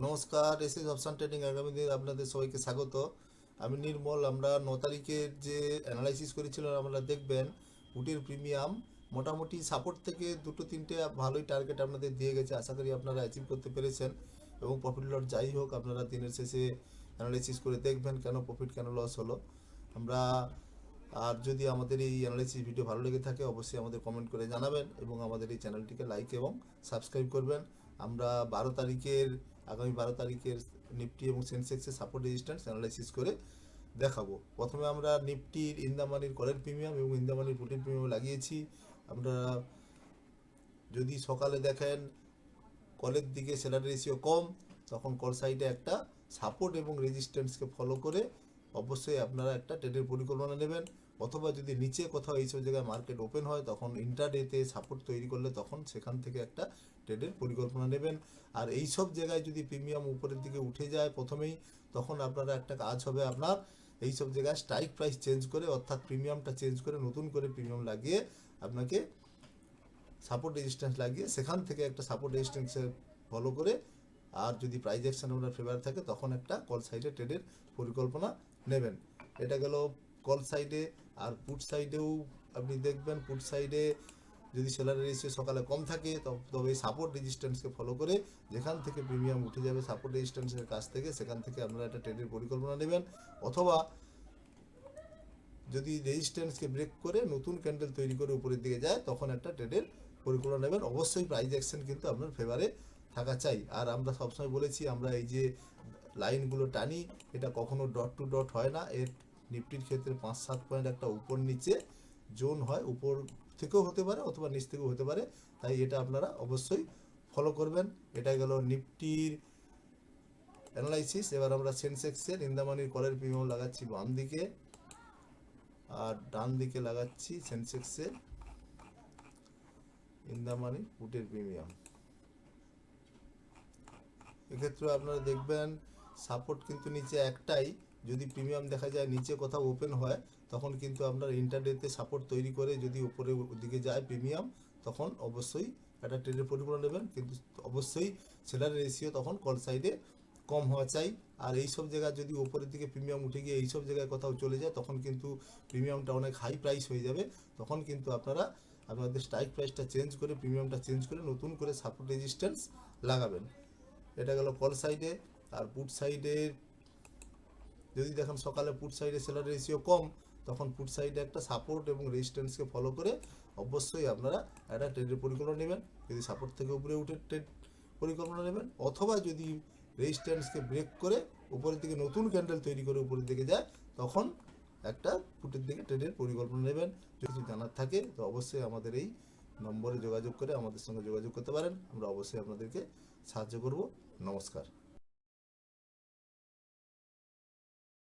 নমস্কার, SS option trading একাডেমিতে আপনাদের সবাইকে স্বাগত। আমি নির্মল। আমরা 9 তারিখের যে অ্যানালাইসিস করেছিলাম, আমরা দেখবেন উটের প্রিমিয়াম মোটামুটি সাপোর্ট থেকে দুটো তিনটে ভালোই টার্গেট আপনাদের দিয়ে গেছে। আশা করি আপনারা অ্যাচিভ করতে পেরেছেন এবং প্রফিট লস যাই হোক আপনারা দিনের শেষে অ্যানালাইসিস করে দেখবেন কেন প্রফিট কেন লস হলো। আমরা আর যদি আমাদের এই অ্যানালাইসিস ভিডিও ভালো লেগে থাকে অবশ্যই আমাদের কমেন্ট করে জানাবেন এবং আমাদের এই চ্যানেলটিকে লাইক এবং সাবস্ক্রাইব করবেন। আমরা 12 তারিখের আগামী 12 তারিখের নিফটি এবং সেন্সেক্সের সাপোর্ট রেজিস্ট্যান্স অ্যানালাইসিস করে দেখাবো। প্রথমে আমরা নিফটির ইন্দামানির কলের প্রিমিয়াম এবং ইন্দামানির পুটের প্রিমিয়াম লাগিয়েছি। আমরা যদি সকালে দেখেন কলের দিকে সেলার রেশিও কম, তখন কল সাইডে একটা সাপোর্ট এবং রেজিস্ট্যান্সকে ফলো করে অবশ্যই আপনারা একটা ট্রেডের পরিকল্পনা নেবেন। অথবা যদি নিচে কোথাও এইসব জায়গায় মার্কেট ওপেন হয় তখন ইন্টারডেতে সাপোর্ট তৈরি করলে তখন সেখান থেকে একটা ট্রেডের পরিকল্পনা নেবেন। আর এই সব জায়গায় যদি প্রিমিয়াম উপরের দিকে উঠে যায় প্রথমেই, তখন আপনারা একটা কাজ হবে আপনার এই সব জায়গায় স্ট্রাইক প্রাইস চেঞ্জ করে, অর্থাৎ প্রিমিয়ামটা চেঞ্জ করে নতুন করে প্রিমিয়াম লাগিয়ে আপনাকে সাপোর্ট রেজিস্ট্যান্স লাগিয়ে সেখান থেকে একটা সাপোর্ট রেজিস্ট্যান্সের ফলো করে, আর যদি প্রাইস অ্যাকশন আপনার ফেভার থাকে তখন একটা কল সাইডে ট্রেডের পরিকল্পনা নেবেন। এটা গেল কল সাইডে। আর পুট সাইডেও আপনি দেখবেন, পুট সাইডে যদি সেলার রেশিও সকালে কম থাকে তবে সাপোর্ট রেজিস্ট্যান্সকে ফলো করে যেখান থেকে প্রিমিয়াম উঠে যাবে সাপোর্ট রেজিস্ট্যান্সের কাছ থেকে, সেখান থেকে আপনারা একটা ট্রেডের পরিকল্পনা নেবেন। অথবা যদি রেজিস্ট্যান্সকে ব্রেক করে নতুন ক্যান্ডেল তৈরি করে উপরের দিকে যায় তখন একটা ট্রেডের পরিকল্পনা নেবেন। অবশ্যই প্রাইস অ্যাকশন কিন্তু আপনার ফেভারে থাকা চাই। আর আমরা সবসময় বলেছি, আমরা এই যে লাইনগুলো টানি এটা কখনো ডট টু ডট হয় না। এর নিফটির ক্ষেত্রে 5-7 পয়েন্ট একটা উপর নিচে জোন হয়, উপর থেকেও হতে পারে অথবা নিচ থেকেও হতে পারে, তাই এটা আপনারা অবশ্যই ফলো করবেন। এটা গেল নিফটির অ্যানালাইসিস। এবার আমরা সেন্সেক্সের ইন্দামানির কলের প্রিমিয়াম লাগাচ্ছি বাম দিকে, আর ডান দিকে লাগাচ্ছি সেন্সেক্সের ইন্দামানি পুটের প্রিমিয়াম। এক্ষেত্রে আপনারা দেখবেন সাপোর্ট কিন্তু নিচে একটাই। যদি প্রিমিয়াম দেখা যায় নিচে কোথাও ওপেন হয় তখন কিন্তু আপনার ইন্টারডেতে সাপোর্ট তৈরি করে যদি উপরের দিকে যায় প্রিমিয়াম, তখন অবশ্যই একটা ট্রেডের পরিকল্পনা নেবেন। কিন্তু অবশ্যই সেলার রেশিও তখন কল সাইডে কম হওয়া চাই। আর এই সব জায়গায় যদি উপরের দিকে প্রিমিয়াম উঠে গিয়ে এই সব জায়গায় কোথাও চলে যায় তখন কিন্তু প্রিমিয়ামটা অনেক হাই প্রাইস হয়ে যাবে। তখন কিন্তু আপনারা আপনাদের স্ট্রাইক প্রাইসটা চেঞ্জ করে প্রিমিয়ামটা চেঞ্জ করে নতুন করে সাপোর্ট রেজিস্ট্যান্স লাগাবেন। এটা গেল কল সাইডে। আর পুট সাইডে যদি দেখেন সকালে পুট সাইডে সেলার রেশিও কম, তখন পুট সাইডে একটা সাপোর্ট এবং রেজিস্ট্যান্সকে ফলো করে অবশ্যই আপনারা একটা ট্রেডের পরিকল্পনা নেবেন। যদি সাপোর্ট থেকে উপরে উঠে ট্রেড পরিকল্পনা নেবেন, অথবা যদি রেজিস্ট্যান্সকে ব্রেক করে উপরের দিকে নতুন ক্যান্ডেল তৈরি করে উপরের দিকে যায় তখন একটা পুটের দিকে ট্রেডের পরিকল্পনা নেবেন। যদি জানার থাকে তো অবশ্যই আমাদের এই নম্বরে যোগাযোগ করে আমাদের সঙ্গে যোগাযোগ করতে পারেন। আমরা অবশ্যই আপনাদেরকে সাহায্য করব। নমস্কার।